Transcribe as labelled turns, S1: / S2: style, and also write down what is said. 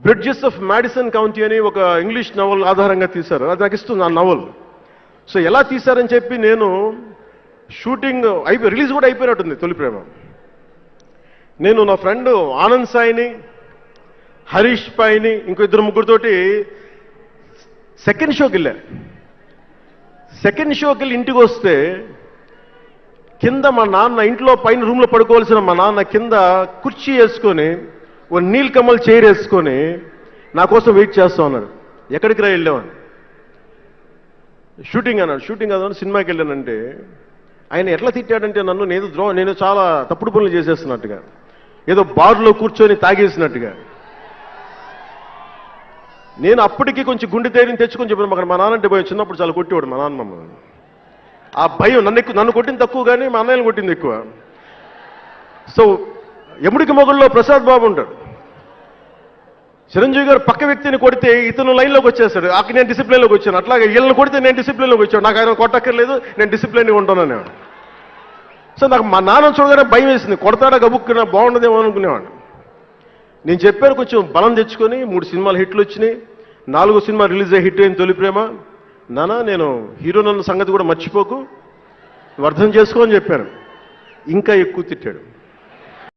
S1: Bridges of Madison county అని ఒక English novel ఆధారంగా తీశారు. అది నాకు ఇస్తుంది ఆ నవల్. సో ఎలా తీశారని చెప్పి నేను షూటింగ్ రిలీజ్ కూడా అయిపోయినట్టుంది తొలి ప్రేమ. నేను నా ఫ్రెండ్ ఆనంద్ సాయిని, హరీష్ పాయిని, ఇంకో ఇద్దరు ముగ్గురితోటి సెకండ్ షోకి వెళ్ళా. సెకండ్ షోకి వెళ్ళి ఇంటికి వస్తే కింద మా నాన్న, ఇంట్లో పైన రూమ్లో పడుకోవాల్సిన మా నాన్న కింద కుర్చీ వేసుకొని ఓ నీలకమల్ చైర్ వేసుకొని నా కోసం వెయిట్ చేస్తా ఉన్నాడు. ఎక్కడికి రా వెళ్ళామని. షూటింగ్ అన్నాడు. షూటింగ్ అదని సినిమాకి వెళ్ళానంటే ఆయన ఎట్లా తిట్టాడంటే నన్ను నేను చాలా తప్పుడు పనులు చేసేస్తున్నట్టుగా, ఏదో బార్లో కూర్చొని తాగేసినట్టుగా. నేను అప్పటికి కొంచెం గుండె ధైర్యం తెచ్చుకొని చెప్పాను. అక్కడ మా నాన్నంటే భయం, చిన్నప్పుడు చాలా కొట్టేవాడు మా నాన్న మమ్మల్ని. ఆ భయం నన్ను కొట్టింది తక్కువ కానీ మా అన్నయ్యను కొట్టింది ఎక్కువ. సో ఎముడికి మొగుళ్ళలో ప్రసాద్ బాబు ఉంటాడు. చిరంజీవి గారు పక్క వ్యక్తిని కొడితే ఇతను లైన్లోకి వచ్చేస్తాడు. అక్కడ నేను డిసిప్లిన్లోకి వచ్చాను. అట్లాగే వీళ్ళని కొడితే నేను డిసిప్లిన్లోకి వచ్చాను. నాకు ఆయన కొట్టక్కర్లేదు, నేను డిసిప్లిన్గా ఉంటాను. సో నాకు మా నాన్న చూడగానే భయం వేసింది. కొడతాడా గబుక్కున్నా బాగుండదేమో అనుకునేవాడు. నేను చెప్పాను కొంచెం బలం తెచ్చుకొని 3 సినిమాలు హిట్లు వచ్చినాయి, 4వ సినిమా రిలీజ్ అయ్యి హిట్ అయిన తొలి ప్రేమ. నానా నేను హీరో నన్న సంగతి కూడా మర్చిపోకు, నువ్వు అర్థం చేసుకో అని చెప్పాను. ఇంకా ఎక్కువ తిట్టాడు.